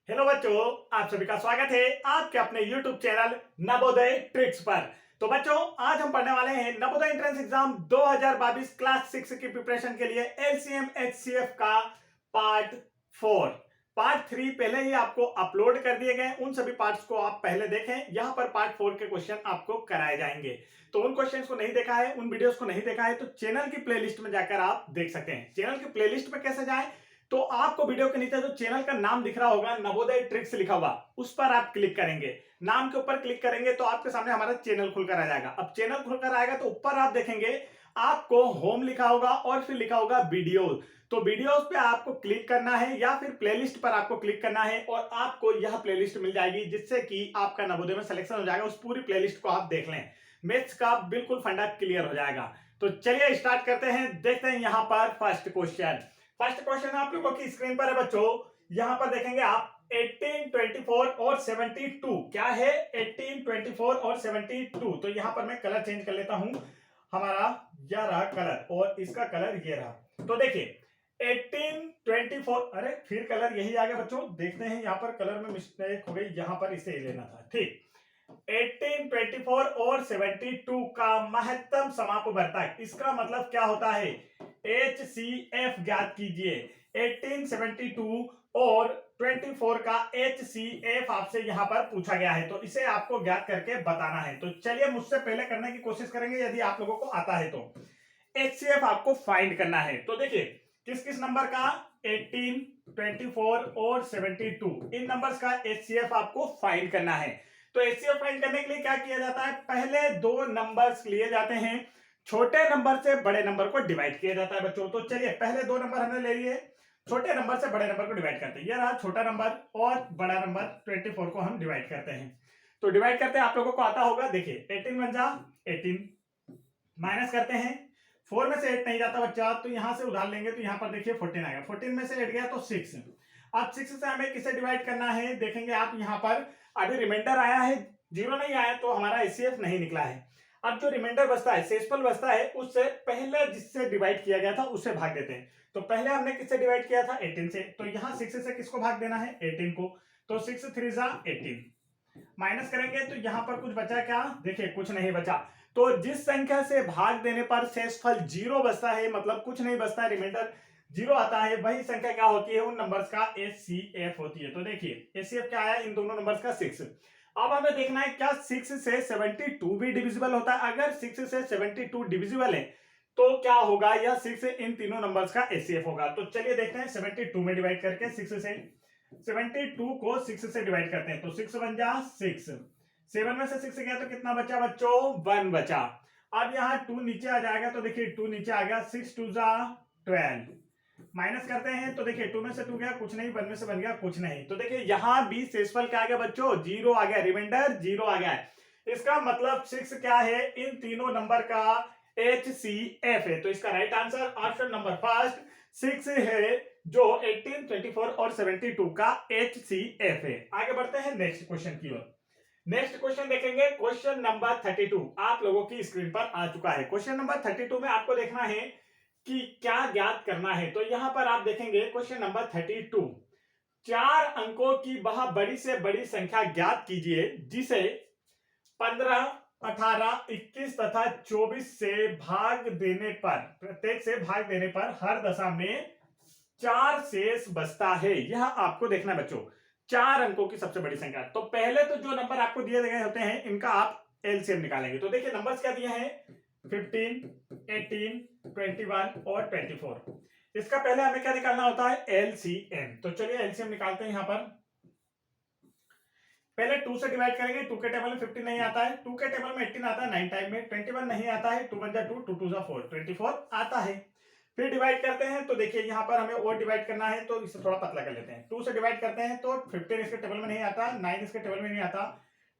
Hello बच्चों, आप सभी का स्वागत है आपके अपने YouTube चैनल नवोदय ट्रिक्स पर। तो बच्चों, आज हम पढ़ने वाले हैं नवोदय एंट्रेंस एग्जाम 2022 क्लास 6 की प्रिपरेशन के लिए एलसीएम एचसीएफ का पार्ट 4। पार्ट 3 पहले ही आपको अपलोड कर दिए गए, उन सभी पार्ट्स को आप पहले देखें। यहाँ पर पार्ट 4 के क्वेश्चन आपको कराए जाएंगे। तो उन क्वेश्चंस को नहीं देखा है, उन वीडियोस को नहीं देखा है, तो चैनल की प्लेलिस्ट में जाकर आप देख सकते हैं। चैनल की प्लेलिस्ट में कैसे जाएं? तो आपको वीडियो के नीचे जो चैनल का नाम दिख रहा होगा नवोदय ट्रिक्स लिखा हुआ, उस पर आप क्लिक करेंगे। नाम के ऊपर क्लिक करेंगे तो आपके सामने हमारा चैनल खुलकर आ जाएगा। अब चैनल खुलकर आएगा तो ऊपर आप देखेंगे आपको होम लिखा होगा और फिर लिखा होगा वीडियोस। तो वीडियोस पे आपको क्लिक करना है या फिर प्लेलिस्ट पर आपको क्लिक करना है और आपको यह प्लेलिस्ट मिल जाएगी, जिससे कि आपका नवोदय में सिलेक्शन हो जाएगा। उस पूरी प्लेलिस्ट को आप देख लें, मैथ्स का बिल्कुल फंडा क्लियर हो जाएगा। तो चलिए स्टार्ट करते हैं। देखते हैं यहाँ पर फर्स्ट क्वेश्चन आप लोगों की स्क्रीन पर है बच्चों। यहां पर देखेंगे आप 18, 24 और 72 क्या है? 18, 24 और 72। तो यहां पर मैं कलर चेंज कर लेता हूं। हमारा यह रहा कलर और इसका कलर ये रहा। तो देखिए 18, 24, अरे फिर कलर यही आ गया बच्चों। देखते हैं यहाँ पर कलर में मिस्टेक हो गई, यहां पर इसे लेना था। ठीक, 18, 24 और 72 का महत्तम समापवर्तक, इसका मतलब क्या होता है? HCF ज्ञात कीजिए। 18, 72 और 24 का HCF आपसे यहां पर पूछा गया है, तो इसे आपको ज्ञात करके बताना है। तो चलिए मुझसे पहले करने की कोशिश करेंगे, यदि आप लोगों को आता है तो। HCF आपको फाइंड करना है। तो देखिए किस किस नंबर का? 18, 24 और 72, इन नंबर्स का HCF आपको फाइंड करना है। तो HCF फाइंड करने के लिए क्या किया जाता है? पहले दो नंबर्स लिए जाते हैं, छोटे नंबर से बड़े नंबर को डिवाइड किया जाता है बच्चों। तो चलिए पहले दो नंबर हमने ले लिए, छोटे नंबर से बड़े नंबर को डिवाइड करते हैं। यह रहा छोटा नंबर और बड़ा नंबर 24 को हम डिवाइड करते हैं। तो डिवाइड करते हैं, आप लोगों को आता होगा। देखिए 18 बन जा 18, माइनस करते हैं, 4 में से 8 नहीं जाता बच्चा, तो यहां से उधार लेंगे तो यहां पर देखिए 14 आएगा। 14 में से 8 गया तो 6। अब 6 से हमें किसे डिवाइड करना है? देखेंगे आप यहां पर अभी रिमाइंडर आया है, 0 नहीं आया, तो हमारा एचसीएफ नहीं निकला है। अब जो रिमाइंडर बचता है, शेषफल बचता है, उससे पहले जिससे डिवाइड किया गया था उससे भाग देते हैं। तो पहले हमने किससे डिवाइड किया था? 18 से। तो यहां 6 से किसको भाग देना है? 18 को। तो 6 3 जा 18, माइनस करेंगे तो यहां पर कुछ बचा क्या? देखिए कुछ नहीं बचा। तो जिस संख्या से भाग देने पर शेषफल 0 बचता है, मतलब कुछ नहीं बचता है, रिमाइंडर 0 आता है, वही संख्या क्या होती है? उन नंबर्स का एचसीएफ होती है। तो देखिए एचसीएफ क्या आया? इन दोनों नंबर्स का 6। अब हमें देखना है क्या 6 से 72 भी डिविजिबल होता है। अगर 6 से 72 डिविजिबल है तो क्या होगा? यह 6 इन तीनों नंबर्स का एचसीएफ होगा। तो चलिए देखते हैं 72 में डिवाइड करके 6 से 72 को 6 से डिवाइड करते हैं। तो 6 बन जा 6, 7 में से 6 गया तो कितना बचा बच्चों? 1 बचा। अब यहाँ 2 नीचे आ जाएगा, तो देखिए 2 नीचे आ गया, 6 2 जा 12, माइनस करते हैं तो देखिए 2 में से 2 गया कुछ नहीं, 1 में से 1 गया कुछ नहीं। तो देखिए यहां भी शेषफल क्या आ गया बच्चों? 0 आ गया, रिमाइंडर 0 आ गया है। इसका मतलब 6 क्या है? इन तीनों नंबर का HCF है। तो इसका right answer option number first 6 है, जो 18, 24 और 72 का HCF है। आगे बढ़ते हैं नेक्स्ट क्वेश्चन की ओर। नेक्स्ट क्वेश्चन देखेंगे, क्वेश्चन नंबर 32 आप लोगों की स्क्रीन पर आ चुका है। क्वेश्चन नंबर 32 में आपको देखना है कि क्या ज्ञात करना है। तो यहां पर आप देखेंगे क्वेश्चन नंबर 32, 4 अंकों की वह बड़ी से बड़ी संख्या ज्ञात कीजिए जिसे 15, 18, 21 तथा 24 से भाग देने पर, प्रत्येक से भाग देने पर हर दशा में 4 शेष बचता है। यह आपको देखना है बच्चों, 4 अंकों की सबसे बड़ी संख्या। तो पहले तो जो नंबर आपको दिए गए होते हैं इनका आप एलसीएम निकालेंगे। तो देखिए नंबर्स क्या दिए हैं? 15, 18, 21 और 24। इसका पहले हमें क्या निकालना होता है? एलसीएम। तो चलिए एलसीएम निकालते हैं। यहां पर पहले 2 से डिवाइड करेंगे। 2 के टेबल में 15 नहीं आता है, 2 के टेबल में 18 आता है 9 टाइम में, 21 नहीं आता है, 2 1 जा 2, 2 2 जा 4, 24 आता है। फिर डिवाइड करते हैं तो देखिए यहां पर हमें और डिवाइड करना है, तो इसे थोड़ा पतला कर लेते हैं। 2 से डिवाइड करते हैं तो 15 इसके टेबल में नहीं आता, 9 इसके टेबल में नहीं आता,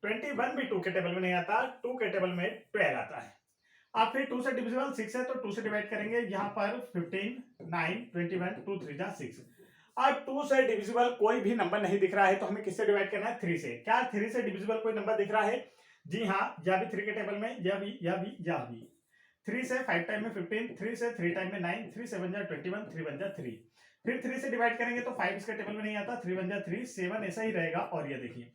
21 भी 2 के टेबल में नहीं आता, 2 के टेबल में 12 आता है। अब फिर 2 से डिविजिबल 6 है, तो 2 से डिवाइड करेंगे। यहां पर 15, 9, 21, 2 3 जा 6। अब 2 से डिविजिबल कोई भी नंबर नहीं दिख रहा है, तो हमें किससे डिवाइड करना है? 3 से। क्या 3 से डिविजिबल कोई नंबर दिख रहा है? जी हाँ, यह भी 3 के टेबल में, यह भी, यह भी, यह भी। 3 से 5 टाइम में 15, 3 से 3 टाइम में 9, 3 7 जा 21, 3 1 जा 3। फिर 3 से डिवाइड करेंगे तो 5 इसके टेबल में नहीं आता, 3 बन जा 3, 7 ऐसा ही रहेगा। और ये देखिए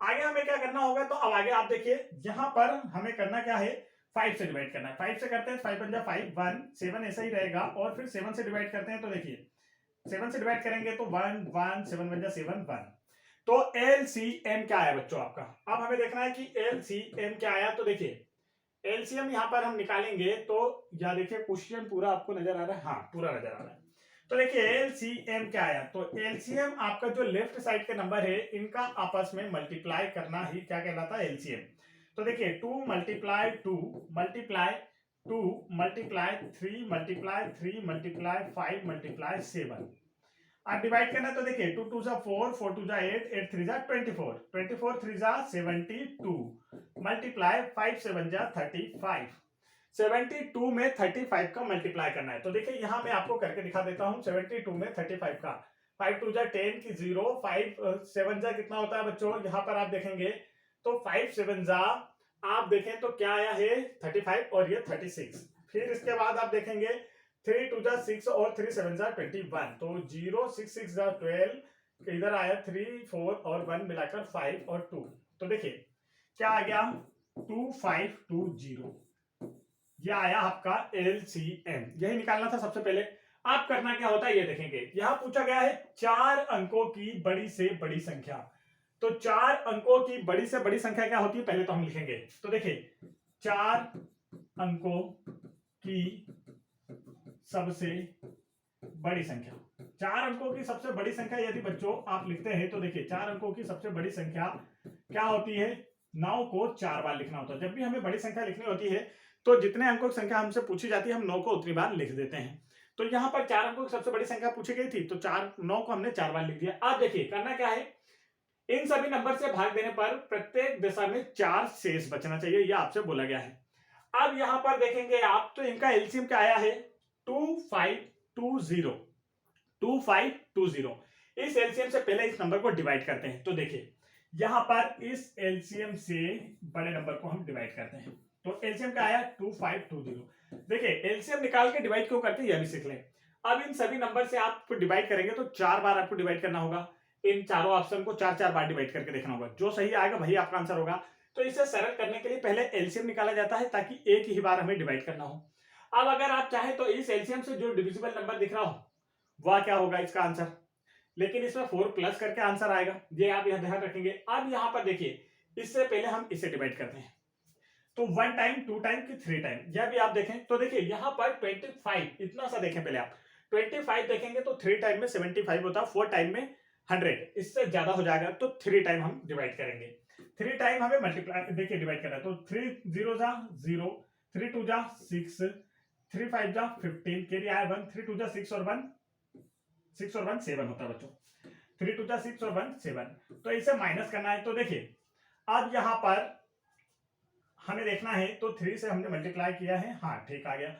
आगे हमें क्या करना होगा, तो अब आगे आप देखिए यहाँ पर हमें करना क्या है, 5 से डिवाइड करना है। 5 से करते हैं 5 बन जा 5, 1, 7 ऐसा ही रहेगा। और फिर 7 से डिवाइड करते हैं तो देखिए 7 से डिवाइड करेंगे तो 1, 1, 7 बन जा 7, 1। तो एलसीएम क्या आया बच्चों आपका। अब हमें देखना है कि एलसीएम क्या आया। तो देखिए एलसीएम यहां पर हम निकालेंगे तो या देखिए क्वेश्चन पूरा आपको नजर आ रहा है, हाँ पूरा नजर आ रहा है। तो देखिए एलसीएम क्या आया, तो एलसीएम आपका जो लेफ्ट साइड के नंबर है इनका आपस में मल्टीप्लाई करना ही क्या कहलाता है, एलसीएम। तो देखिए 2 multiply 2 multiply 2 multiply 3 multiply 3 multiply 5 multiply 7। आप डिवाइड करना तो देखिए 2 2 जा 4, 4 2 जा 8, 8 3 जा 24, 24 3 जा 72 मल्टीप्लाई 5 7 जा 35। 72 में 35 का मल्टीप्लाई करना है। तो देखिए यहां मैं आपको करके दिखा देता हूं 72 में 35 का। 5 2 जा 10 की 0, 5 7 जा कितना होता है बच्चों, यहां पर आप देखेंगे तो 5 7 जा आप देखें तो क्या आया है 35 और ये 36। फिर इसके बाद आप देखेंगे 3 2 जा 6 और 3 7 जा 21। तो 0 6 6 जा 12, इधर आया 3 4 और 1 मिलाकर 5 और 2। तो देखिए क्या आ गया 2520, ये आया आपका एलसीएम। यही निकालना था सबसे पहले। आप करना क्या होता है ये देखेंगे, यहां पूछा गया है 4 अंकों की बड़ी से बड़ी संख्या। तो 4 अंकों की बड़ी से बड़ी संख्या क्या होती है पहले तो हम लिखेंगे। तो देखिए 4 अंकों की सबसे बड़ी संख्या, 4 अंकों की सबसे बड़ी संख्या यदि बच्चों आप लिखते हैं तो देखिए 4 अंकों की सबसे बड़ी संख्या क्या होती है, 9 को 4 बार लिखना होता है। जब भी हमें बड़ी संख्या लिखनी होती है तो जितने अंकों की संख्या हमसे पूछी जाती है हम 9 को उतनी बार लिख देते हैं। तो यहां पर 4 अंकों की सबसे बड़ी संख्या पूछी गई थी तो 9 को हमने 4 बार लिख दिया। अब देखिए करना क्या है, इन सभी नंबर से भाग देने पर प्रत्येक दिशा में 4 शेष बचना चाहिए, यह आपसे बोला गया है। अब यहां पर देखेंगे आप तो इनका एलसीएम क्या आया है 2520, 2520। इस एलसीएम से पहले इस नंबर को डिवाइड करते हैं। तो देखिए यहां पर इस एलसीएम से बड़े नंबर को हम डिवाइड करते हैं। तो एलसीएम क्या आया 2520। देखिए एलसीएम निकाल के डिवाइड क्यों करते हैं यह भी सीख लें। अब इन सभी नंबर से आप डिवाइड करेंगे तो 4 बार आपको डिवाइड करना होगा। इन चारों ऑप्शन को 4 बार डिवाइड करके देखना होगा, जो सही आएगा वही आपका आंसर होगा। तो इसे सरल करने के लिए पहले एलसीएम निकाला जाता है ताकि एक ही बार हमें डिवाइड करना हो। अब अगर आप चाहें तो इस एलसीएम से जो डिविजिबल नंबर दिख रहा हो वह क्या होगा इसका आंसर, लेकिन इसमें 4 प्लस करके आंसर आएगा, ये आप यहां ध्यान रखेंगे। अब यहां पर देखिए इससे पहले हम इसे डिवाइड करते हैं तो 1 टाइम 2 टाइम की 3 टाइम, यह भी आप देखें तो देखिए यहां पर 25 इतना सा देखें पहले आप 25 देखेंगे तो 3 टाइम में 75 होता है, 4 टाइम में 100, इससे ज्यादा हो जाएगा तो 3 टाइम हम डिवाइड करेंगे। 3 टाइम हमें मल्टीप्लाई देखिए डिवाइड करना है तो 3 0 जा 0, 3 2 जा 6, 3 5 जा 15, कैरी आया 1, 3 2 जा 6 और 1 7 होता है बच्चों, 3 2 जा 6 और 1 7। तो इसे माइनस करना है। तो देखिए अब यहां पर हमें देखना है तो 3 से हमने मल्टीप्लाई किया है, हाँ ठीक आ गया।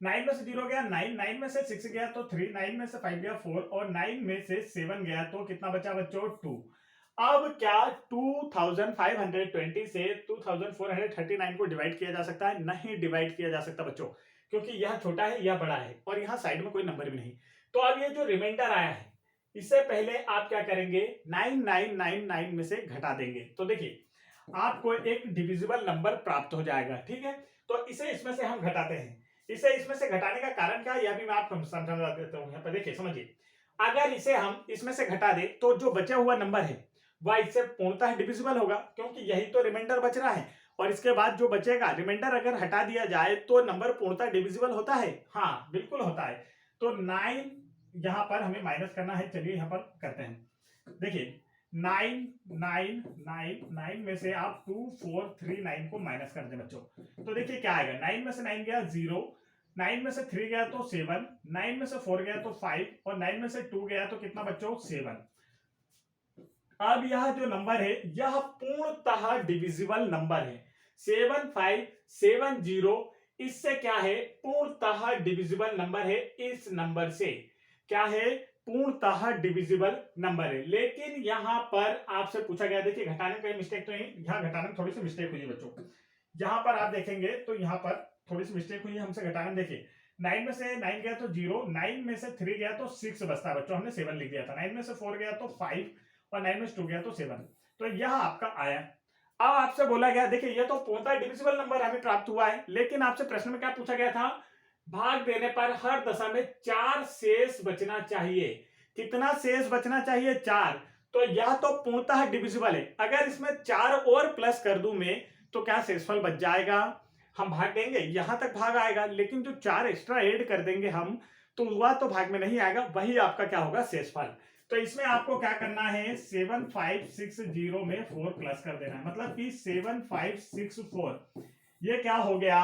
9 में से 0 गया 9, 9 में से 6 गया तो 3, 9 में से 5 गया 4 और 9 में से 7 गया तो कितना बचा बच्चों 2। अब क्या 2520 से 2439 को डिवाइड किया जा सकता है, नहीं डिवाइड किया जा सकता बच्चों, क्योंकि यह छोटा है यह बड़ा है और यहां साइड में कोई नंबर भी नहीं। तो अब ये जो रिमाइंडर आया है इससे पहले आप क्या करेंगे 9999 में से घटा देंगे। तो देखिए आपको एक डिविजिबल नंबर प्राप्त हो जाएगा, ठीक है। तो इसे इसमें से हम घटाते हैं। इसे इसमें से घटाने का कारण क्या है यह भी मैं आपको समझा देता हूं। यहाँ पर देखिए समझिए, अगर इसे हम इसमें से घटा दें तो जो बचा हुआ नंबर है वह इससे पूर्णतः डिविजिबल होगा, क्योंकि यही तो रिमाइंडर बच रहा है। और इसके बाद जो बचेगा रिमाइंडर अगर हटा दिया जाए तो नंबर पूर्णतः डिविजिबल होता है, हाँ बिल्कुल होता है। तो 9 यहां पर हमें माइनस करना है, चलिए यहां पर करते हैं। देखिए 9 में से आप 2439 को माइनस कर दें बच्चों। तो देखिए क्या आएगा, 9 में से 9 गया 0, 9 में से 3 गया तो 7, 9 में से 4 गया तो 5 और 9 में से 2 गया तो कितना बच्चों 7। अब यह जो नंबर है यह पूर्णतः डिविजिबल नंबर है। 7570 इससे क्या है पूर्णतः डिविजिबल नंबर है। इस नंबर से क्या है पूर्णतः डिविजिबल नंबर है। लेकिन यहां पर आपसे पूछा गया, देखिए घटाने में मिस्टेक तो नहीं, यहां घटाने में थोड़ी सी मिस्टेक हुई है बच्चों। यहां पर आप देखेंगे तो यहां पर थोड़ी सी मिस्टेक हुई है हमसे घटाने में। देखिए 9 में से 9 गया तो 0, 9 में से 3 गया तो 6 बचता है बच्चों, हमने 7 लिख दिया था। 9 में से 4 गया तो 5 और 9 में से 2 गया तो 7। तो यह आपका आया। अब आपसे बोला गया, देखिए ये तो पूर्णतः डिविजिबल नंबर हमें प्राप्त हुआ है, लेकिन आपसे प्रश्न में क्या पूछा गया था, भाग देने पर हर दशा में 4 शेष बचना चाहिए। कितना शेष बचना चाहिए? 4। तो यह तो पूर्णतः डिविजिबल है, अगर इसमें 4 और प्लस कर दूं मैं तो क्या शेषफल बच जाएगा? हम भाग देंगे, यहां तक भाग आएगा, लेकिन जो 4 एक्स्ट्रा ऐड कर देंगे हम, तो वह तो भाग में नहीं आएगा, वही आपका क्या होगा? शेषफल। तो इसमें आपको क्या करना है, 7560 में 4 प्लस कर देना है, मतलब कि 7564। ये क्या हो गया,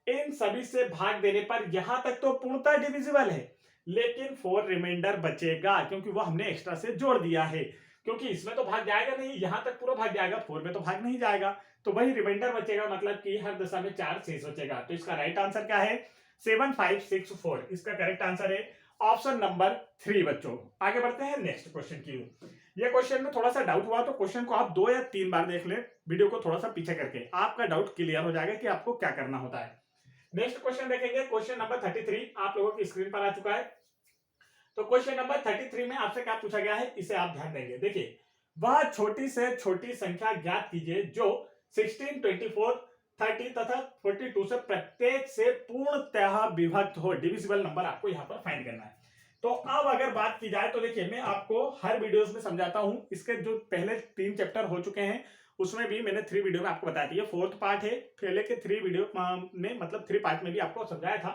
इन सभी से भाग देने पर यहां तक तो पूर्णतः डिविजिबल है, लेकिन 4 रिमाइंडर बचेगा, क्योंकि वो हमने एक्स्ट्रा से जोड़ दिया है। क्योंकि इसमें तो भाग जाएगा नहीं, यहां तक पूरा भाग जाएगा, 4 में तो भाग नहीं जाएगा, तो वही रिमाइंडर बचेगा, मतलब कि हर दशा में 4 शेष बचेगा। तो इसका राइट आंसर क्या है? 7564। इसका करेक्ट आंसर है ऑप्शन नंबर 3 बच्चों। आगे बढ़ते हैं नेक्स्ट क्वेश्चन की ओर। ये क्वेश्चन में थोड़ा सा डाउट हुआ तो क्वेश्चन को आप 2 या 3 बार देख ले, वीडियो को थोड़ा सा पीछे करके, आपका डाउट क्लियर हो जाएगा कि आपको क्या करना होता है। नेक्स्ट क्वेश्चन देखेंगे, क्वेश्चन नंबर 33 आप लोगों की स्क्रीन पर आ चुका है। तो क्वेश्चन नंबर 33 में आपसे क्या पूछा गया है, इसे आप ध्यान देंगे। देखिए, वह छोटी से छोटी संख्या ज्ञात कीजिए जो 16, 24, 30 तथा 42 से प्रत्येक से पूर्णतः विभक्त हो। डिविजिबल नंबर आपको यहां पर फाइंड करना है। तो अब अगर बात की जाए तो देखिए, मैं आपको हर वीडियोस में समझाता हूं, इसके जो पहले 3 चैप्टर हो चुके हैं उसमें भी मैंने 3 वीडियो में आपको बताया था। ये 4th पार्ट है, पहले के 3 वीडियो में मतलब 3 पार्ट में भी आपको समझाया था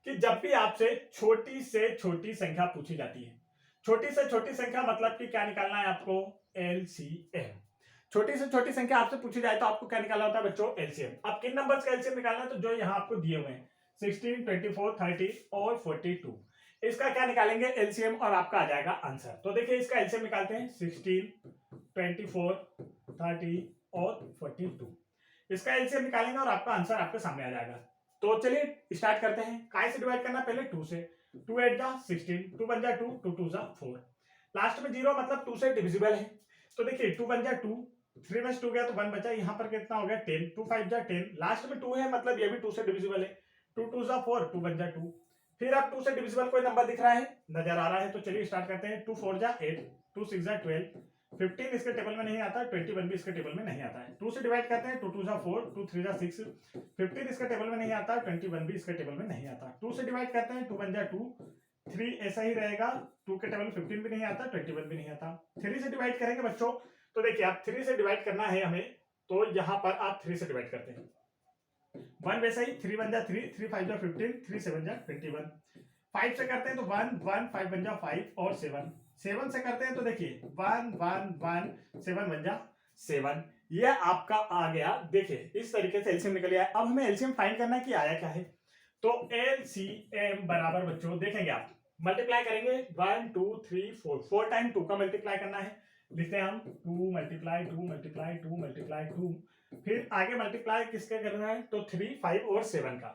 कि जब भी आपसे छोटी से छोटी संख्या पूछी जाती है, छोटी से छोटी संख्या मतलब कि क्या निकालना है आपको? एलसीएम। छोटी से छोटी संख्या आपसे पूछी जाए तो आपको क्या निकालना होता है बच्चों? एलसीएम। अब किन नंबर्स का एलसीएम निकालना है? तो जो यहाँ आपको दिए हुए हैं 16, 24, 30 और 42, इसका क्या निकालेंगे? एलसीएम, और आपका आ जाएगा आंसर। तो देखिए इसका एलसीएम निकालते हैं, 16, 24, 30 और 42, इसका एलसीएम निकालेंगे और आपका आंसर आपके सामने आ जाएगा। तो चलिए स्टार्ट करते हैं। काय से डिवाइड करना? पहले 2 से। 2 8 जा 16, 2 1 जा 2, 2 2 जा 4, लास्ट में 0 मतलब 2 से डिविजिबल है। तो देखिए 2 1 जा 2, 3 में 2 गया तो 1 बचा, यहाँ पर कितना हो गया? 10, 2 5 जा 10, लास्ट में 2 है मतलब ये भी 2 से डिविजिबल है। 2 2 जा 4, 2 1 जा 2। फिर अब 2 से डिविजिबल कोई नंबर दिख रहा है? नजर आ रहा है, तो चलिए स्टार्ट करते हैं। 2 4 जा 8, 2 6 जा 12, 15 इसके टेबल में नहीं आता, 21 भी इसके टेबल में नहीं आता है। 2 से डिवाइड करते हैं, 2 2 जा 4, 2 3 जा 6, 15 इसके टेबल में नहीं आता, 21 भी इसके टेबल में नहीं आता। 2 से डिवाइड करते हैं, 2 1 जा 2, 3 ऐसा ही रहेगा, 2 के टेबल में 15 भी नहीं आता, 21 भी नहीं आता। 3 से डिवाइड करेंगे बच्चों, तो देखिए आप 3 से डिवाइड करना है हमें, तो यहां पर आप 3 से डिवाइड करते हैं। 1 वैसा ही, 3 1 जा 3, 3 5 जा 15, 3 7 जा 21। 5 से करते हैं तो 1 1, 5 1 जा 5 और 7। 7 से करते हैं तो देखिए 1 1 1, 7 1 जा 7। ये आपका आ गया। देखिए इस तरीके से एलसीएम निकल आया। अब हमें एलसीएम फाइंड करना है कि आया क्या है। तो एलसीएम बराबर बच्चों देखेंगे आप, मल्टीप्लाई करेंगे 1 2 3 4, 4 टाइम 2 का मल्टीप्लाई करना है। लिखते हैं हम 2 मल्टीप्लाई 2 मल्टीप्लाई 2 मल्टीप्लाई 2, फिर आगे मल्टीप्लाई किसका करना है? तो 3 5 और 7 का,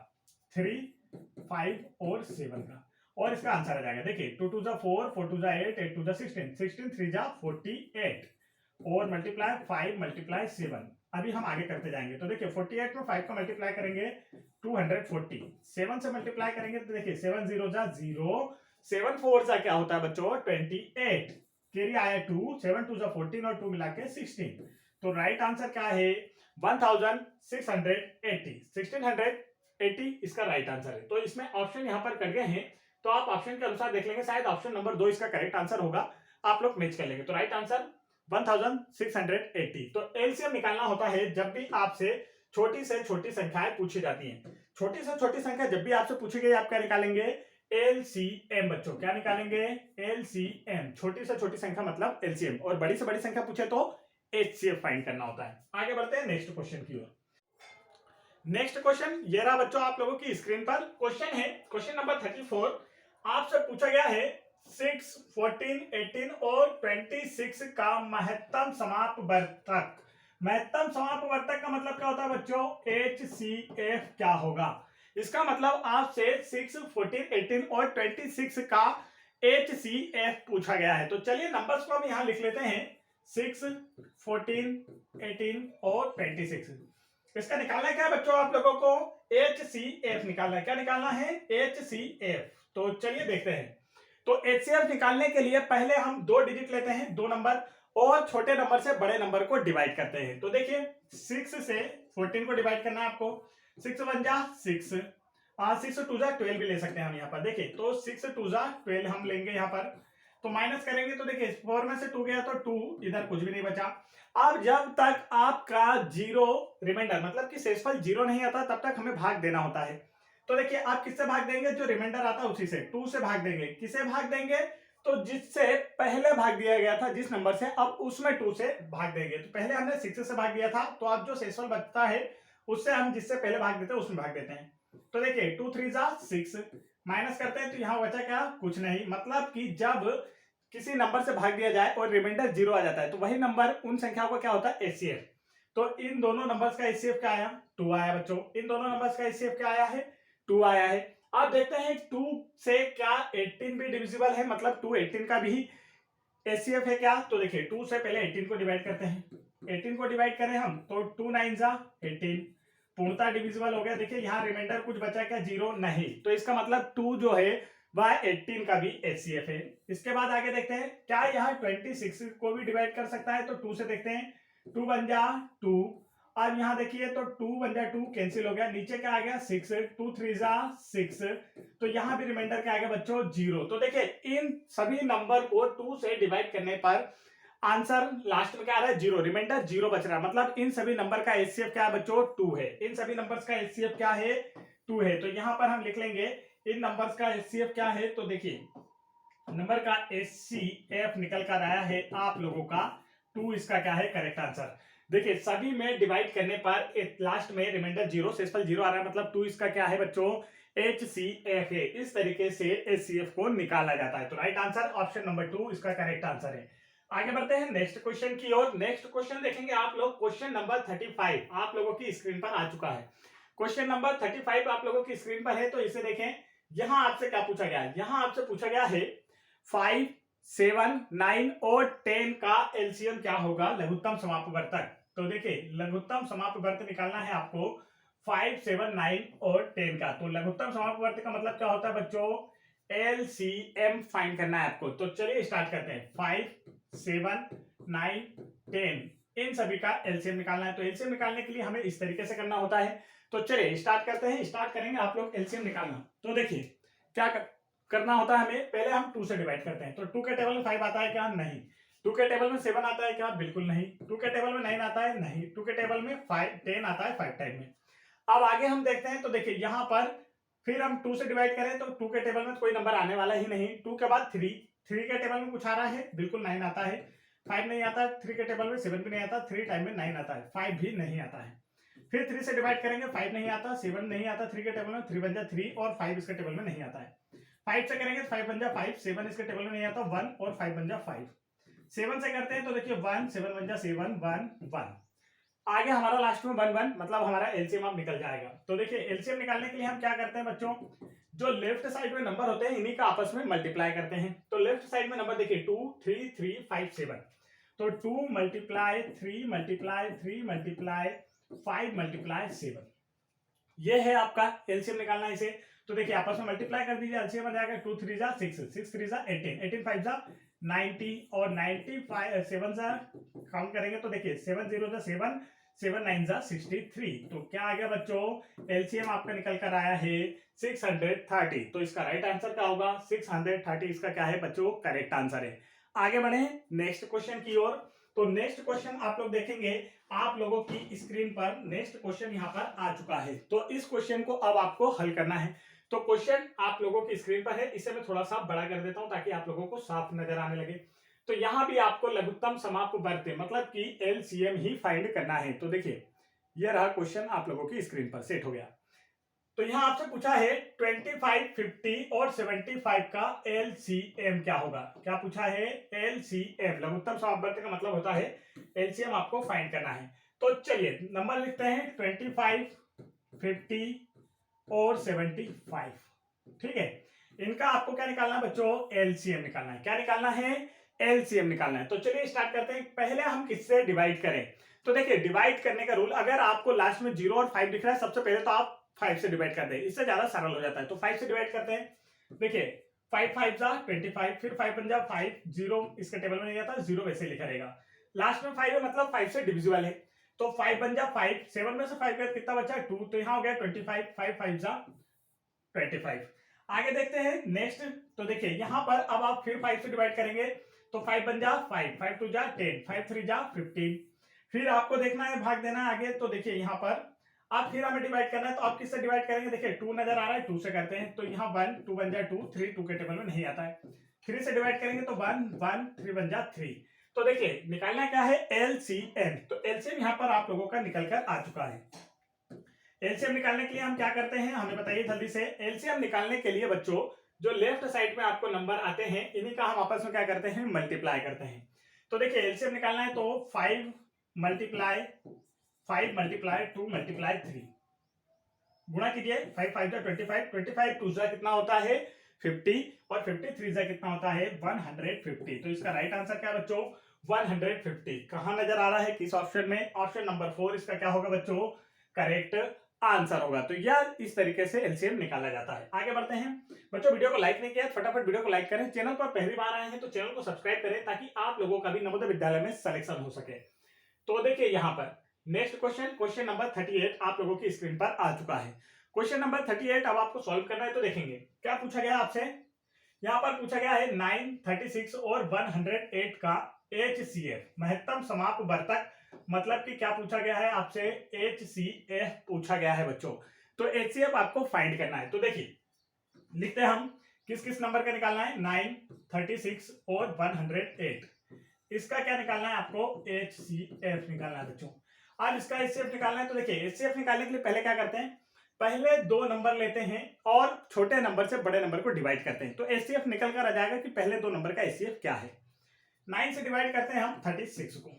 3 5 और 7 का, और इसका आंसर आ जाएगा। देखिए 2 2 जा 4, 4 2 जा 8, 8 2 जा 16, 16 3 जा 48, और मल्टीप्लाई 5 मल्टीप्लाई 7। अभी हम आगे करते जाएंगे। तो देखिए 48 में 5 का मल्टीप्लाई करेंगे 240, 7 से मल्टीप्लाई करेंगे तो देखिए 7 0 जा 0, 7 4 जा क्या होता है बच्चों? 28, कैरी आया 2, 7 2 जा 14 और 2 मिला के 16। तो राइट आंसर क्या है? 1680, 1680 इसका राइट आंसर है। तो इसमें ऑप्शन यहां पर कर गए हैं, तो आप ऑप्शन के अनुसार देख लेंगे, शायद ऑप्शन नंबर 2 इसका करेक्ट आंसर होगा, आप लोग मैच कर लेंगे। तो राइट आंसर 1680। तो एलसीएम निकालना होता है जब भी आपसे छोटी से छोटी संख्याएं पूछी जाती हैं। छोटी से छोटी संख्या जब भी आपसे पूछी गई, आप क्या निकालेंगे? एलसीएम बच्चों। क्या निकालेंगे? एलसीएम। छोटी से छोटी संख्या मतलब एलसीएम, और बड़ी से बड़ी संख्या पूछे तो एचसीएफ फाइंड करना होता है। आगे बढ़ते हैं नेक्स्ट क्वेश्चन की ओर। नेक्स्ट क्वेश्चन ये रहा बच्चों आप लोगों की स्क्रीन पर। क्वेश्चन है क्वेश्चन नंबर 34। आपसे पूछा गया है 6, 14, 18 और 26 का महत्तम समापवर्तक। महत्तम समापवर्तक का मतलब क्या होता है बच्चों? एचसीएफ क्या होगा? इसका मतलब आपसे 6, 14, 18 और 26 का एचसीएफ पूछा गया है। तो चलिए नंबर्स को हम यहां लिख लेते हैं, 6, 14, 18 और 26। इसका निकालना क्या है बच्चों आप लोगों को? HCF निकालना है। क्या निकालना है? HCF। तो चलिए देखते हैं। तो HCF निकालने के लिए पहले हम 2 डिजिट लेते हैं, 2 नंबर, और छोटे नंबर से बड़े नंबर को डिवाइड करते हैं। तो देखिए 6 से 14 को डिवाइड करना है आपको। 6 1 जा 6, 6 2 जा 12 भी ले सकते हैं हम यहाँ पर। देखिए तो 6 2 जा 12 हम लेंगे यहाँ पर। तो माइनस करेंगे तो देखिए 4 में से 2 गया तो 2, इधर कुछ भी नहीं बचा। अब जब तक आपका जीरो रिमाइंडर मतलब कि शेषफल जीरो नहीं आता तब तक हमें भाग देना होता है। तो देखिए आप किससे भाग देंगे? जो रिमाइंडर आता है उसी से, 2 से भाग देंगे। किसे भाग देंगे? तो जिससे पहले भाग दिया गया था जिस नंबर से, अब उसमें 2 से भाग देंगे। तो पहले हमने 6 से भाग दिया था, तो अब जो शेषफल बचता है उससे हम जिससे पहले भाग देते हैं उसमें भाग देते हैं। तो देखिए 2 3 जा 6, माइनस करते हैं तो यहाँ बचा क्या? कुछ नहीं। मतलब कि जब किसी नंबर से भाग दिया जाए और रिमाइंडर जीरो आ जाता है तो वही नंबर उन संख्याओं का क्या होता है? एचसीएफ। तो इन दोनों नंबर्स का एचसीएफ क्या आया? 2 आया बच्चों। इन दोनों नंबर्स का एचसीएफ क्या आया है? 2 आया है। अब देखते हैं 2 से क्या 18 भी डिविजिबल है, मतलब 2 18 का भी एचसीएफ है क्या? तो देखिए 2 से पहले 18 को डिवाइड करते हैं। 18 को डिवाइड करें हम तो 2 9 जा 18, पूर्णतः डिविजिबल हो गया। देखिए यहाँ रिमाइंडर कुछ बचा क्या? जीरो नहीं। तो इसका मतलब 2 जो है वह 18 का भी एचसीएफ है। इसके बाद आगे देखते हैं क्या यह 26 को भी डिवाइड कर सकता है? तो 2 से देखते हैं। 2 1 जा 2, अब यहाँ देखिए तो 2 1 जा 2 कैंसिल हो गया। नीचे क्या आ गया? 6, 2 3 जा 6, तो यहाँ भी रिमाइंडर क्या आ गया बच्चों? जीरो। तो देखिए इन सभी नंबर को 2 से डिवाइड करने पर आंसर लास्ट में क्या आ रहा है? जीरो। रिमाइंडर जीरो बच रहा है, मतलब इन सभी नंबर का एचसीएफ क्या है बच्चों? 2 है। इन सभी नंबर्स का एचसीएफ क्या है? 2 है। तो यहाँ पर हम लिख लेंगे इन नंबर्स का एचसीएफ क्या है। तो देखिए नंबर का एचसीएफ निकल कर आया है आप लोगों का 2, इसका क्या है करेक्ट आंसर। देखिए सभी में डिवाइड करने पर लास्ट में रिमाइंडर जीरो, शेषफल जीरो आ रहा है, मतलब 2 इसका क्या है बच्चों? एचसीएफ है। इस तरीके से एचसीएफ को निकाला जाता है। तो राइट आंसर ऑप्शन नंबर 2 इसका करेक्ट आंसर है। आगे बढ़ते हैं नेक्स्ट क्वेश्चन की ओर। नेक्स्ट क्वेश्चन देखेंगे आप लोग। क्वेश्चन नंबर 35 आप लोगों की स्क्रीन पर आ चुका है। क्वेश्चन नंबर 35 आप लोगों की स्क्रीन पर है। तो इसे देखें। यहां आपसे क्या पूछा गया है? यहां आपसे पूछा गया है 5 7 9 और 10 का एलसीएम क्या होगा लघुत्तम समापवर्तक। तो देखिए लघुत्तम समापवर्तक निकालना है आपको 5 7 9 और 10 का। तो लघुत्तम समापवर्तक का मतलब क्या होता है बच्चों? एलसीएम फाइंड करना है आपको। तो चलिए स्टार्ट करते हैं। 5 7 9 10 इन सभी का एलसीएम निकालना है। तो एलसीएम निकालने के लिए हमें इस तरीके से करना होता है। तो चलिए स्टार्ट करते हैं। स्टार्ट करेंगे आप लोग एलसीएम निकालना। तो देखिए क्या करना होता है हमें? पहले हम 2 से डिवाइड करते हैं। तो 2 के टेबल में 5 आता है क्या? नहीं। 2 के टेबल में 7 आता है क्या? बिल्कुल नहीं। 2 के टेबल में 9 आता है? नहीं। 2 के टेबल में 10 आता है 5 टाइम में। अब आगे हम देखते हैं। तो देखिए यहां पर फिर हम 2 से डिवाइड करें तो 2 के टेबल में कोई नंबर आने वाला ही नहीं। 2 के बाद 3 के टेबल में कुछ आ रहा है? बिल्कुल 9 आता है। 5 नहीं आता। 3 के टेबल में 7 भी नहीं आता। 3 टाइम में 9 आता है। 5 भी नहीं आता है। फिर 3 से डिवाइड करेंगे, 5 नहीं आता, 7 नहीं आता 3 के टेबल में, 3 बन जा 3 और 5 इसके टेबल में नहीं आता है। 5 से करेंगे 5 बन जा 5, 7 इसके टेबल में नहीं आता, 1 और 5 बन जा 5। 7 से करते हैं तो देखिए 1 7 बन जा 7 1 1। आगे हमारा लास्ट में 1 1, मतलब हमारा एलसीएम अब निकल जाएगा। तो देखिए एलसीएम निकालने के लिए हम क्या करते हैं बच्चों? जो लेफ्ट साइड में नंबर होते हैं इन्हीं का आपस में मल्टीप्लाई करते हैं। तो लेफ्ट साइड में नंबर देखिए 2 3 3 5 7। तो 2 मल्टीप्लाई 3 मल्टीप्लाई 3 मल्टीप्लाई 5 मल्टीप्लाई 7, ये है आपका एलसीएम निकालना है इसे। तो देखिए आपस में मल्टीप्लाई कर दीजिए, एलसीएम आ जाएगा 2 3 जा 6, 6 3 जा 18, 18 5 जा 90 और 95 7 जा काउंट करेंगे तो देखिए 7 0 जा 7, 7 9 जा 63। तो क्या आ गया बच्चों? एलसीएम आपका निकल कर आया है 630। तो इसका राइट आंसर क्या होगा? 630 इसका क्या है बच्चों? करेक्ट आंसर है। आगे बढ़े नेक्स्ट क्वेश्चन की ओर। तो नेक्स्ट क्वेश्चन आप लोग देखेंगे आप लोगों की स्क्रीन पर। नेक्स्ट क्वेश्चन यहाँ पर आ चुका है। तो इस क्वेश्चन को अब आपको हल करना है। तो क्वेश्चन आप लोगों की स्क्रीन पर है, इसे मैं थोड़ा सा बड़ा कर देता हूं ताकि आप लोगों को साफ नजर आने लगे। तो यहां भी आपको लघुत्तम समापवर्ती मतलब कि एलसीएम ही फाइंड करना है। तो देखिए यह रहा क्वेश्चन आप लोगों की स्क्रीन पर सेट हो गया। तो यहां आपसे पूछा है 25 50 और 75 का एलसीएम क्या होगा? क्या पूछा है? एलसीएम लघुत्तम समापवर्ती का मतलब होता है एलसीएम आपको फाइंड करना है। तो चलिए नंबर लिखते हैं 25 50 और 75। ठीक है, इनका आपको क्या निकालना है बच्चों? एलसीएम निकालना है। क्या निकालना है? एलसीएम निकालना है। तो चलिए स्टार्ट करते हैं। पहले हम किससे डिवाइड करें? तो देखिए डिवाइड करने का रूल, अगर आपको लास्ट में 0 और 5 दिख रहा है सबसे पहले तो आप 5 से डिवाइड कर दे, इससे ज्यादा सरल हो जाता है। तो 5 से डिवाइड करते हैं, देखिए 5 5 जा 25, फिर 5 1 जा 5, 0 इसके टेबल में नहीं आता, 0 वैसे लिखा रहेगा। लास्ट में 5 है मतलब 5 से डिविजिबल है, तो 5 1 जा 5, 7 में से 5 गया कितना बचा 2, तो यहाँ हो गया 25, 5 5 जा 25। आगे देखते हैं नेक्स्ट। तो देखिए यहाँ पर अब आप फिर 5 से डिवाइड करेंगे, तो 5 1 जा 5, 5 2 जा 10, 5 3 जा 15। फिर आपको देखना है भाग देना है आगे, तो देखिए यहाँ पर आप फिर हमें डिवाइड करना है, तो आप किससे डिवाइड करेंगे, देखिए 2 नजर आ रहा है, 2 से करते हैं, तो यहाँ 1 2 1 जा 2, 3 2 के टेबल में नहीं आता है। 3 से डिवाइड करेंगे तो 1 1 3 1 जा 3। तो देखिए निकालना क्या है, एलसीएम। तो एलसीएम यहाँ पर आप लोगों का निकल कर आ चुका है। एलसीएम निकालने के लिए हम क्या करते हैं, हमें बताइए जल्दी से। एलसीएम निकालने के लिए बच्चों जो लेफ्ट साइड में आपको नंबर आते हैं, इन्हीं का हम आपस में क्या करते हैं, मल्टीप्लाई करते हैं। तो देखिए एलसीएम निकालना है, तो 5 मल्टीप्लाई 2 मल्टीप्लाई 3 गुणा कीजिए, 5 5 जा 25, 25 2 जा कितना होता है 50, और 53 जा कितना होता है 150। तो इसका राइट आंसर क्या है बच्चों, 150। कहां नजर आ रहा है, किस ऑप्शन में, ऑप्शन नंबर 4 इसका क्या होगा बच्चों, करेक्ट आंसर होगा। तो यह इस तरीके से एलसीएम निकाला जाता है। आगे बढ़ते हैं बच्चों, वीडियो को लाइक नहीं किया फटाफट वीडियो को लाइक करें, चैनल पर पहली बार आए हैं तो चैनल को सब्सक्राइब करें ताकि आप लोगों का भी नवोदय विद्यालय में सिलेक्शन हो सके। तो देखिए यहाँ पर नेक्स्ट क्वेश्चन नंबर 38 आप लोगों की स्क्रीन पर आ चुका है। क्वेश्चन नंबर 38 अब आपको सॉल्व करना है। तो देखेंगे क्या पूछा गया आपसे, यहाँ पर पूछा गया है 9, 36 और 108 का HCF महत्तम समापवर्तक, मतलब कि क्या पूछा गया है आपसे, HCF पूछा गया है बच्चों। तो HCF आपको फाइंड करना है। तो देखिए लिखते हैं हम, किस किस नंबर का निकालना है, 9, 36 और 108, इसका क्या निकालना है आपको, HCF निकालना है बच्चों। अब इसका HCF निकालना है, तो देखिए HCF निकालने के लिए पहले क्या करते हैं, पहले 2 नंबर लेते हैं और छोटे नंबर से बड़े नंबर को डिवाइड करते हैं। तो HCF निकल कर आ जाएगा कि पहले 2 नंबर का HCF क्या है। 9 से डिवाइड करते हैं हम 36 को,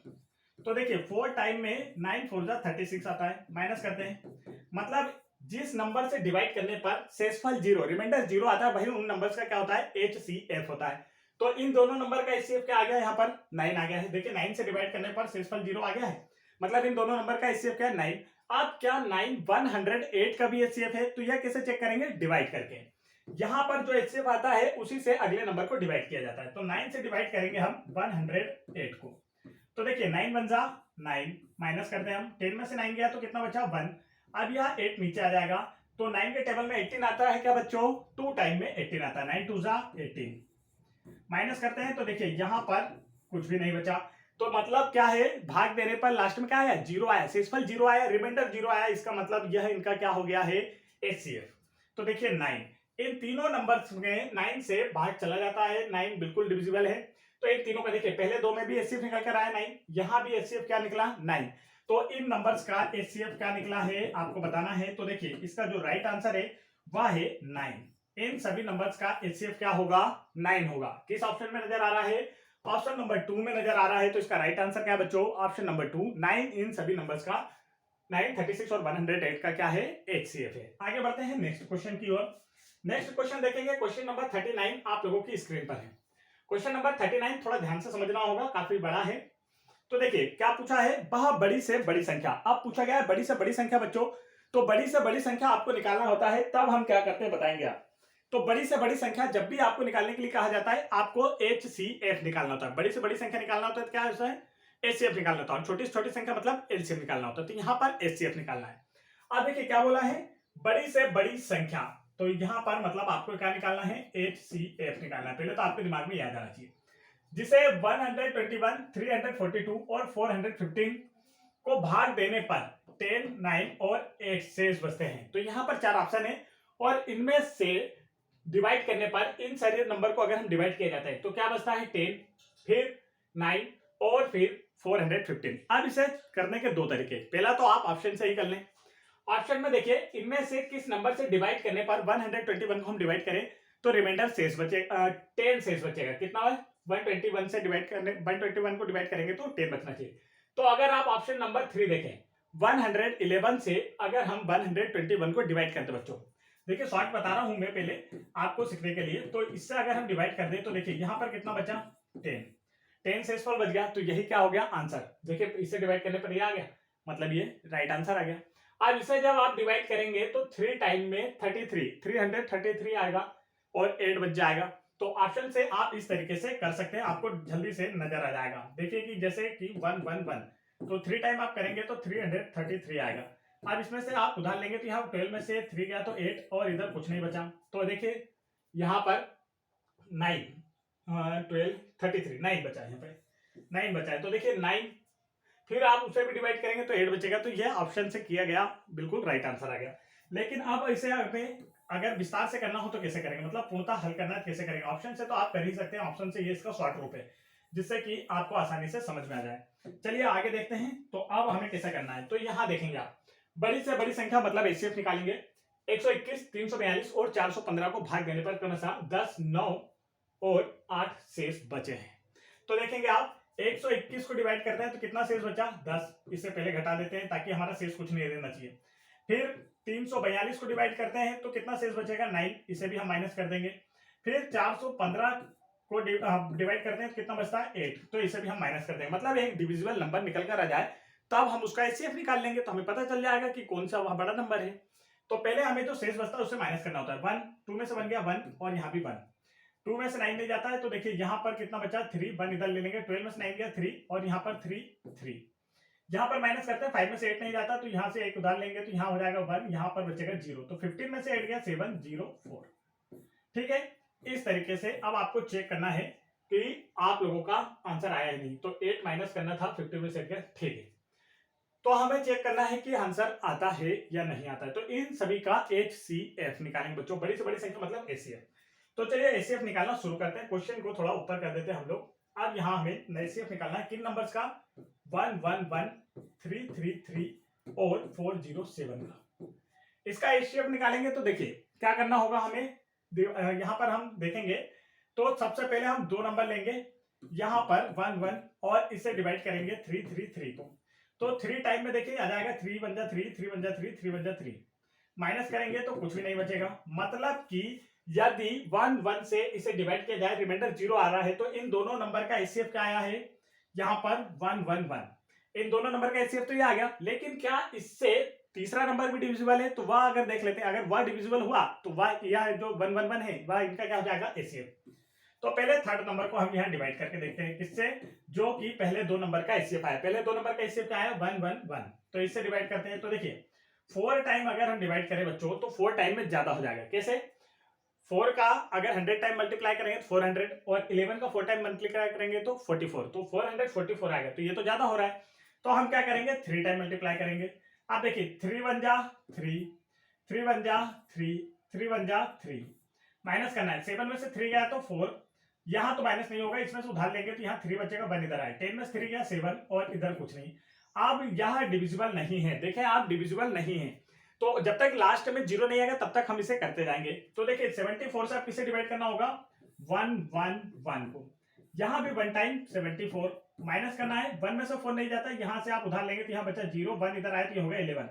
तो देखिए 4 टाइम में 9 4 जा 36 आता है, माइनस करते हैं, मतलब जिस नंबर से डिवाइड करने पर शेषफल 0 रिमाइंडर 0 आता है, वही उन नंबर्स का क्या होता है, HCF होता है। तो इन दोनों नंबर का HCF क्या आ गया, यहाँ पर 9 आ गया है। देखिए 9 से डिवाइड करने पर शेषफल 0 आ गया है, मतलब इन दोनों नंबर का HCF क्या है, 9। अब क्या 9 108 का भी HCF है, तो यह कैसे चेक करेंगे, डिवाइड करके। यहां पर जो HCF आता है उसी से अगले नंबर को डिवाइड किया जाता है। तो 9 से डिवाइड करेंगे हम 108 को, तो देखिए 9 1 जा 9, माइनस करते हैं हम, 10 में से 9 गया तो कितना बचा 1। अब यह 8 नीचे आ जाएगा, तो 9 के टेबल में 18 आता है क्या बच्चों, 2 टाइम में 18 आता है, 9 2 जा 18, माइनस करते हैं, तो देखिए यहां पर कुछ भी नहीं बचा। तो मतलब क्या है, भाग देने पर लास्ट में क्या आया, 0 आया, शेषफल 0 आया, रिमाइंडर 0 आया, इसका मतलब यह इनका क्या हो गया है, HCF। तो देखिए 9, इन तीनों नंबर्स में 9 से भाग चला जाता है, 9 बिल्कुल डिविजिबल है। तो इन तीनों का देखिए पहले 2 में भी HCF निकल कर आया 9, यहां भी HCF क्या निकला 9। तो इन नंबर्स का HCF क्या निकला है आपको बताना है। तो देखिए इसका जो राइट आंसर है वह है 9। इन सभी नंबर्स का HCF क्या होगा, 9 होगा। किस ऑप्शन में नजर आ रहा है, ऑप्शन नंबर 2 में नजर आ रहा है। तो इसका राइट आंसर क्या है बच्चों, ऑप्शन नंबर 2, 9 इन सभी नंबर्स का, 9 36 और 108 का क्या है, HCF है। आगे बढ़ते हैं नेक्स्ट क्वेश्चन की ओर। नेक्स्ट क्वेश्चन देखेंगे, क्वेश्चन नंबर 39 आप लोगों की स्क्रीन पर है। क्वेश्चन नंबर 39 थोड़ा ध्यान से समझना होगा, काफी बड़ा है। तो देखिए क्या पूछा है, वह बड़ी से बड़ी संख्या। अब पूछा गया है बड़ी से बड़ी संख्या बच्चों, तो बड़ी से बड़ी संख्या आपको निकालना होता है, तब हम क्या करते हैं बताएंगे आप। तो बड़ी से बड़ी संख्या जब भी आपको निकालने के लिए कहा जाता है, आपको HCF निकालना होता है। बड़ी से बड़ी संख्या निकालना होता है, क्या होता है, HCF निकालना होता है। छोटी से छोटी संख्या मतलब LCM निकालना होता है। तो यहाँ पर HCF निकालना है। अब देखिए क्या बोला है, बड़ी से बड़ी संख्या, तो यहाँ पर मतलब आपको क्या निकालना है, HCF निकालना है। पहले तो आपके दिमाग में याद आना चाहिए, जिसे 121, 342 और 415 को भाग देने पर 10, 9 और 8 शेष बचते हैं। तो यहाँ पर 4 ऑप्शन है और इनमें से डिवाइड करने पर इन सारे नंबर को अगर हम डिवाइड किया जाता है तो क्या बचता है, 10, फिर 9 और फिर 415। अब इसे करने के 2 तरीके, पहला तो आप ऑप्शन से ही कर लें। ऑप्शन में देखिए इनमें से किस नंबर से डिवाइड करने पर 121 को हम डिवाइड करें तो रिमाइंडर शेष बचेगा, 10 शेष बचेगा। कितना है, 121 से डिवाइड करने, 121 को डिवाइड करेंगे तो 10 बचना चाहिए। तो अगर आप ऑप्शन नंबर 3 देखें, 111 से अगर हम 121 को डिवाइड करते बच्चों, देखिए शॉर्ट बता रहा हूं मैं पहले आपको सीखने के लिए। तो इससे अगर हम डिवाइड कर दें तो देखिए यहां पर कितना बचा, 10 शेषफल बच गया। तो यही क्या हो गया आंसर, देखिए इससे डिवाइड करने पर ये आ गया, मतलब ये राइट आंसर आ गया। अब इसे जब आप डिवाइड करेंगे तो 3 टाइम में 333 आएगा और 8 बच जाएगा। तो ऑप्शन से आप इस तरीके से कर सकते हैं, आपको जल्दी से नजर आ जाएगा। देखिए कि जैसे कि 111 तो 3 टाइम आप करेंगे तो 333 आएगा। अब इसमें से आप उधार लेंगे तो यहाँ 12 में से 3 गया तो 8 और इधर कुछ नहीं बचा। तो देखिए यहाँ पर 9 12 33 9 बचा है, यहाँ पे 9 बचा है। तो देखिए 9 फिर आप उसे भी डिवाइड करेंगे तो 8 बचेगा। तो यह ऑप्शन से किया गया बिल्कुल राइट आंसर आ गया। लेकिन अब इसे हमें अगर विस्तार से करना हो तो कैसे करेंगे, मतलब पूर्णतः हल करना है कैसे करेंगे। ऑप्शन से तो आप कर ही सकते हैं, ऑप्शन से ये इसका शॉर्ट रूप है जिससे कि आपको आसानी से समझ में आ जाए। चलिए आगे देखते हैं। तो अब हमें कैसे करना है, तो यहाँ देखेंगे आप बड़ी से बड़ी संख्या मतलब एचसीएफ निकालेंगे। 121, 342 और 415 को भाग देने पर क्रमशः 10, 9 और 8 शेष बचे हैं। तो देखेंगे आप 121 को डिवाइड करते हैं तो कितना शेष बचा 10। इससे पहले घटा देते हैं ताकि हमारा शेष कुछ नहीं रहना चाहिए। फिर 342 को डिवाइड करते हैं तो कितना शेष बचेगा 9, इसे भी हम माइनस कर देंगे। फिर 415 को डिवाइड करते हैं तो कितना बचता है 8, तो इसे भी हम माइनस कर देंगे। मतलब एक डिविजिबल नंबर निकल कर आ जाए तब हम उसका एचसीएफ निकाल लेंगे तो हमें पता चल जाएगा कि कौन सा वह बड़ा नंबर है। तो पहले हमें जो शेष बचता है उससे माइनस करना होता है। 1 2 में से बन गया 1 और यहाँ भी 1, 2 में से 9 नहीं जाता है तो देखिए यहाँ पर कितना बचा 3, 1 इधर ले लेंगे। 12 में से 9 गया 3 और यहाँ पर 3 यहाँ पर माइनस करते हैं। 5 में से 8 नहीं जाता तो यहाँ से एक उधार लेंगे तो यहाँ हो जाएगा 1, यहाँ पर बचेगा 0। तो 15 में से 8 गया 7, 0, 4। ठीक है, इस तरीके से अब आपको चेक करना है कि आप लोगों का आंसर आया ही नहीं। तो 8 माइनस करना था, 15 में से 8 गया। ठीक है, तो हमें चेक करना है कि आंसर आता है या नहीं आता है। तो इन सभी का HCF निकालेंगे बच्चों, बड़ी से बड़ी संख्या मतलब HCF। तो चलिए HCF निकालना शुरू करते हैं। क्वेश्चन को थोड़ा ऊपर कर देते हैं हम लोग। अब यहाँ हमें HCF निकालना है किन नंबर्स का, 111, 333 और 407 का। इसका HCF निकालेंगे तो देखिए क्या करना होगा हमें। यहाँ पर हम देखेंगे तो सबसे पहले हम 2 नंबर लेंगे, यहाँ पर 11 और इसे डिवाइड करेंगे 333 को। तो 3 टाइम में देखिए आ जाएगा 3 बन जा 3, 3 बन जा 3, 3 बन जा 3। माइनस करेंगे तो कुछ भी नहीं बचेगा। मतलब कि यदि 1 1 से इसे डिवाइड किया जाए रिमाइंडर 0 आ रहा है तो इन दोनों नंबर का एचसीएफ क्या आया है, यहाँ पर 1 1 1। इन दोनों नंबर का एचसीएफ तो ये आ गया। लेकिन क्या इससे तीसरा नंबर भी डिविजिबल है, तो वह अगर देख लेते हैं, अगर वह डिविजिबल हुआ तो वह यह जो 1 1 1 है वह इनका क्या हो जाएगा एचसीएफ। तो पहले थर्ड नंबर को हम यहाँ डिवाइड करके देखते हैं किससे, जो कि पहले 2 नंबर का एचसीएफ आया। पहले 2 नंबर का एचसीएफ क्या आया 1 1 1, तो इससे डिवाइड करते हैं। तो देखिए 4 टाइम अगर हम डिवाइड करें बच्चों तो 4 टाइम में ज्यादा हो जाएगा। कैसे, 4 का अगर 100 टाइम मल्टीप्लाई करेंगे तो 400 और 11 का 4 टाइम मल्टीप्लाई करेंगे तो 44, तो 444 आएगा। तो ये तो ज्यादा हो रहा है, तो हम क्या करेंगे 3 टाइम मल्टीप्लाई करेंगे। अब देखिए 3 1 जा 3, 3 1 जा 3, 3 1 जा 3, माइनस करना है। 7 में से 3 गया तो 4, यहाँ तो माइनस नहीं होगा, इसमें से उधार लेंगे तो यहाँ 3 बचेगा, 1 इधर आए। 10 में से 3 गया 7 और इधर कुछ नहीं। अब यहाँ डिविजिबल नहीं है, देखें आप डिविजिबल नहीं है। तो जब तक लास्ट में 0 नहीं आएगा तब तक हम इसे करते जाएंगे। तो देखिए 74 से आप किसे डिवाइड करना होगा 1 1 1 को। यहाँ भी 1 टाइम 74 माइनस करना है। 1 में से 4 नहीं जाता, यहाँ से आप उधार लेंगे तो यहाँ बचा 0, 1 इधर आए तो ये हो गया 11,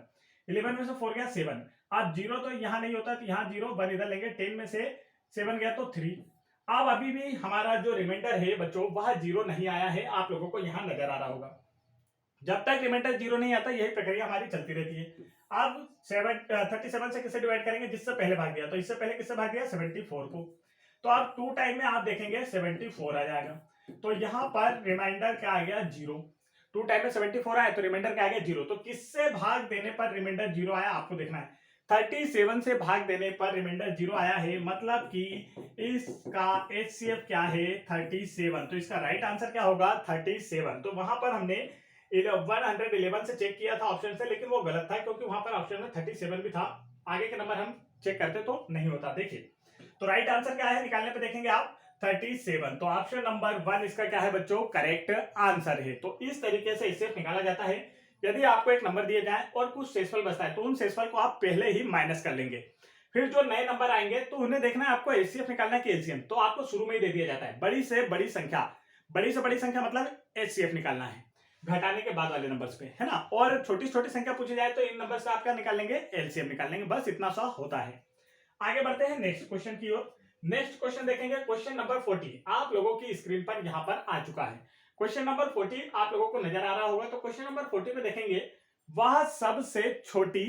11 में से 4 गया 7। अब 0 तो यहाँ नहीं होता तो यहाँ 0, 1 इधर लेंगे। 10 में से 7 गया तो 3। अब अभी भी हमारा जो रिमाइंडर है बच्चों वह 0 नहीं आया है, आप लोगों को यहाँ नजर आ रहा होगा। जब तक रिमाइंडर 0 नहीं आता यही प्रक्रिया हमारी चलती रहती है। अब 37 से किसे डिवाइड करेंगे, जिससे पहले भाग दिया। तो इससे पहले किससे भाग दिया 74 को। तो अब 2 टाइम में आप देखेंगे 74 आ जाएगा। तो यहाँ पर रिमाइंडर क्या आ गया 0। 2 टाइम में 74 आया तो रिमाइंडर क्या आ गया 0। तो किससे भाग देने पर रिमाइंडर 0 आया आपको देखना है। 37 से भाग देने पर रिमाइंडर 0 आया है, मतलब कि इसका HCF क्या है 37। तो इसका राइट आंसर क्या होगा 37। तो वहां पर हमने 111 से चेक किया था ऑप्शन से, लेकिन वो गलत था क्योंकि वहां पर ऑप्शन में 37 भी था। आगे के नंबर हम चेक करते तो नहीं होता। देखिए तो राइट आंसर क्या है निकालने पे देखेंगे आप 37। तो ऑप्शन नंबर 1 इसका क्या है बच्चों करेक्ट आंसर है। तो इस तरीके से इसे निकाला जाता है। यदि आपको एक नंबर दिया जाए और कुछ शेषफल बचता है तो उन शेषफल को आप पहले ही माइनस कर लेंगे। फिर जो नए नंबर आएंगे तो उन्हें देखना है आपको HCF निकालना है कि LCM, तो आपको शुरू में ही दे दिया जाता है। बड़ी से बड़ी संख्या मतलब HCF निकालना है घटाने के बाद वाले नंबर्स पे, है ना। और छोटी छोटी संख्या पूछी जाए तो इन नंबर से आप क्या निकाल लेंगे LCM निकाल लेंगे, बस इतना सा होता है। आगे बढ़ते हैं नेक्स्ट क्वेश्चन की ओर। नेक्स्ट क्वेश्चन देखेंगे क्वेश्चन नंबर 40 आप लोगों की स्क्रीन पर यहाँ पर आ चुका है। क्वेश्चन नंबर 40 आप लोगों को नजर आ रहा होगा। तो क्वेश्चन नंबर 40 में देखेंगे वह सबसे छोटी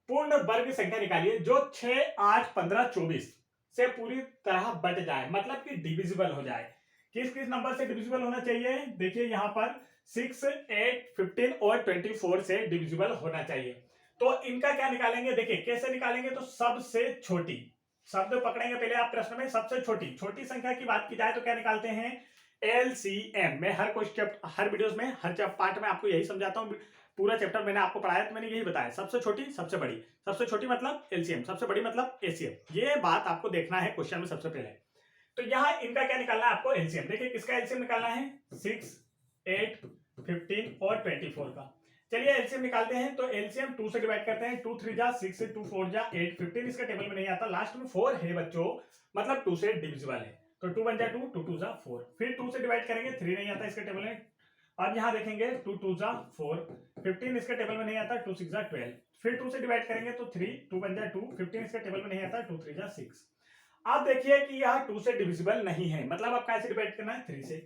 पूर्ण वर्ग संख्या निकालिए जो 6, 8, 15, 24 से पूरी तरह बट जाए, मतलब कि डिविजिबल हो जाए। किस किस नंबर से डिविजिबल होना चाहिए? देखिए यहां पर 6, 8, 15 और 24 से डिविजिबल होना चाहिए। तो इनका क्या निकालेंगे? देखिए कैसे निकालेंगे, तो सबसे छोटी शब्द पकड़ेंगे पहले आप प्रश्न में। सबसे छोटी छोटी संख्या की बात की जाए तो क्या निकालते हैं? एलसीएम। मैं हर क्वेश्चन, हर वीडियोस में, हर पार्ट में आपको यही समझाता हूं। पूरा चैप्टर मैंने आपको पढ़ाया तो मैंने यही बताया, सबसे छोटी सबसे बड़ी। सबसे छोटी मतलब एलसीएम, सबसे बड़ी मतलब एसीएम। ये बात आपको देखना है क्वेश्चन में सबसे पहले। तो यहाँ इनका क्या निकालना है आपको? एलसीएम। देखिए किसका एलसीएम निकालना है? 6, 8, 15 और 24 का। चलिए एलसीएम निकालते हैं। तो एलसीएम 2 से डिवाइड करते हैं। 2 3 जा 6, 2 4 जा 8, 15 इसका टेबल में नहीं आता, लास्ट में 4 है बच्चों, मतलब 2 से डिविजिबल है। तो 2 1 जा 2, 2 2 जा 4। फिर 2 से डिवाइड करेंगे, 3 नहीं आता इसके टेबल में। अब यहां देखेंगे 2 2 जा 4, 15 इसके टेबल में नहीं आता, 2 6 जा 12। फिर 2 से डिवाइड करेंगे तो 3, 2 1 जा 2, 15 इसके टेबल में नहीं आता, 2 3 जा 6। आप देखिए कि यह 2 से डिविजिबल नहीं है, मतलब आप कैसे डिवाइड करना है? 3 से।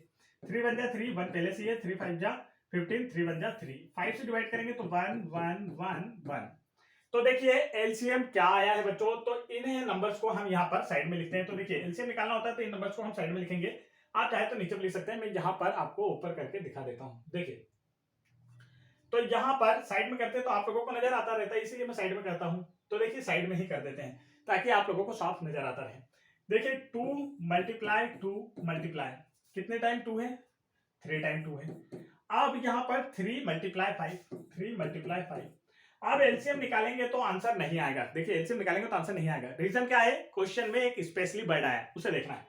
3 1 जा 3, 1 पहले से ही है। 3 5 जा 15, 3 1 जा 3। 5 से डिवाइड करेंगे तो 1 1 1 1। तो देखिए एलसीएम क्या आया है बच्चों, तो इन नंबर्स को हम यहाँ पर साइड में लिखते हैं। तो देखिए एलसीएम निकालना होता है तो इन नंबर्स को हम साइड में लिखेंगे। आप चाहे तो नीचे भी लिख सकते हैं, मैं यहाँ पर आपको ऊपर करके दिखा देता हूँ। देखिए तो यहाँ पर साइड में करते हैं तो आप लोगों को नजर आता रहता है, इसीलिए मैं साइड में करता हूँ। तो देखिए साइड में ही कर देते हैं ताकि आप लोगों को साफ नजर आता रहे। देखिए 2 मल्टीप्लाई 2 मल्टीप्लाई, कितने टाइम 2 है? 3 टाइम 2 है। अब यहाँ पर 3 मल्टीप्लाई 5, 3 मल्टीप्लाई 5। अब एलसीएम निकालेंगे तो आंसर नहीं आएगा। देखिए एलसीएम निकालेंगे तो आंसर नहीं आएगा। रीजन क्या है? क्वेश्चन में एक स्पेशली वर्ड आया, उसे देखना है।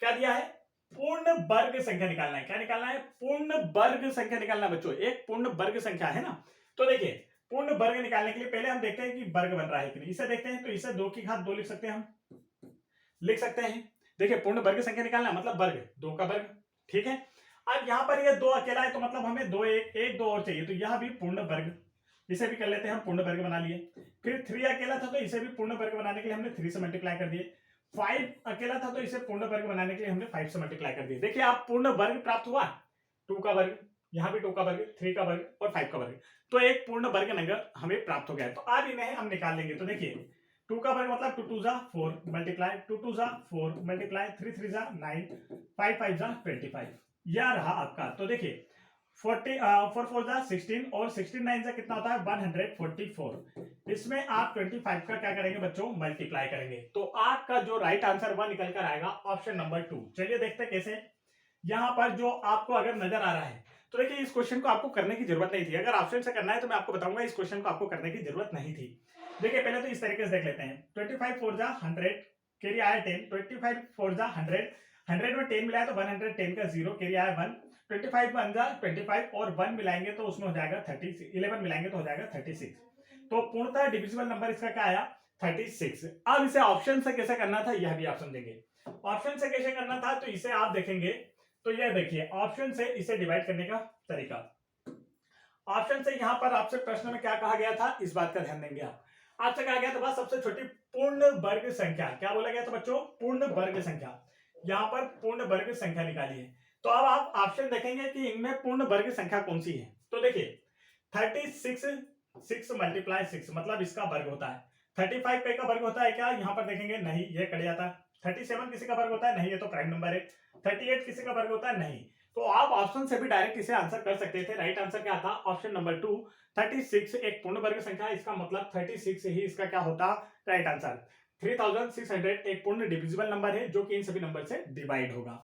क्या दिया है? पूर्ण वर्ग संख्या निकालना है। क्या निकालना है? पूर्ण वर्ग संख्या निकालना है बच्चों। एक पूर्ण वर्ग संख्या है ना। तो देखिए पूर्ण वर्ग निकालने के लिए पहले हम देखते हैं कि वर्ग बन रहा है कि नहीं। इसे देखते हैं, तो इसे 2 की घात 2 लिख सकते हैं, हम लिख सकते हैं। देखिए पूर्ण वर्ग संख्या निकालना मतलब वर्ग, 2 का वर्ग, ठीक है। अब यहाँ पर ये 2 अकेला है तो मतलब हमें 2 1 2 और चाहिए, तो यह भी पूर्ण वर्ग, इसे भी कर लेते हैं हम, पूर्ण वर्ग बना लिए। फिर 3 अकेला था तो इसे भी पूर्ण वर्ग बनाने के लिए हमने 3 से मल्टीप्लाई कर दिए। 5 अकेला था तो इसे पूर्ण वर्ग बनाने के लिए हमने 5 से मल्टीप्लाई कर दिए। देखिए आप पूर्ण वर्ग प्राप्त हुआ, 2 का वर्ग, यहाँ भी 2 का वर्ग, 3 का वर्ग और 5 का वर्ग। तो एक पूर्ण वर्ग नंबर हमें प्राप्त हो गया। तो अब इन्हें हम निकाल लेंगे। तो देखिए 2 का वर्ग मतलब 2 2 जा 4 मल्टीप्लाई, 2 2 जा 4 मल्टीप्लाई, 3 3 जा 9, 5 5 जा 25। यह रहा आपका। तो देखिए 40 4 4 जा 16 और 16 9 जा कितना होता है? 144। इसमें आप 25 का क्या करेंगे बच्चों? मल्टीप्लाई करेंगे। तो आपका जो राइट आंसर वह निकल कर आएगा ऑप्शन नंबर 2। चलिए देखते हैं कैसे। यहाँ पर जो आपको अगर नजर आ रहा है, तो देखिए इस क्वेश्चन को आपको करने की जरूरत नहीं थी। अगर ऑप्शन से करना है तो मैं आपको बताऊंगा, इस क्वेश्चन को आपको करने की जरूरत नहीं थी। देखिए पहले तो इस तरीके से देख लेते हैं। 25 4 जा 100, कैरी आया 10। 25 4 जा 100, 100 में 10 मिलाया तो 110 का 0, कैरी आया 1। 25 1 जा 25 और 1 मिलाएंगे तो उसमें हो जाएगा 30, 11 मिलाएंगे तो हो जाएगा 36। तो पूर्णतः डिविजिबल नंबर इसका क्या आया? 36। अब इसे ऑप्शन से कैसे करना था यह भी आप समझेंगे। ऑप्शन से कैसे करना था तो इसे आप देखेंगे, तो यह देखिए ऑप्शन से इसे डिवाइड करने का तरीका। ऑप्शन से यहां पर आपसे प्रश्न में क्या कहा गया था, इस बात का ध्यान देंगे आप। आपसे कहा गया था बस सबसे छोटी पूर्ण वर्ग संख्या। क्या बोला गया था बच्चों? पूर्ण वर्ग संख्या। यहां पर पूर्ण वर्ग संख्या निकाली है। तो अब आप ऑप्शन देखेंगे कि इनमें पूर्ण वर्ग संख्या कौन सी है। तो देखिए 36, 6 मल्टीप्लाई 6 मतलब इसका वर्ग होता है। 35 पे का वर्ग होता है क्या? यहां पर देखेंगे नहीं, ये कट जाता है। 37 किसी का वर्ग होता है? नहीं, ये तो प्राइम नंबर है। 38 किसी का वर्ग होता है? नहीं। तो आप ऑप्शन से भी डायरेक्ट इसे आंसर कर सकते थे। राइट आंसर क्या था? ऑप्शन नंबर 2, 36 एक पूर्ण वर्ग संख्या है, इसका मतलब 36 ही इसका क्या होता? Right answer. 3600 एक पूर्ण डिविजिबल नंबर है जो कि इन सभी नंबर से डिवाइड होगा।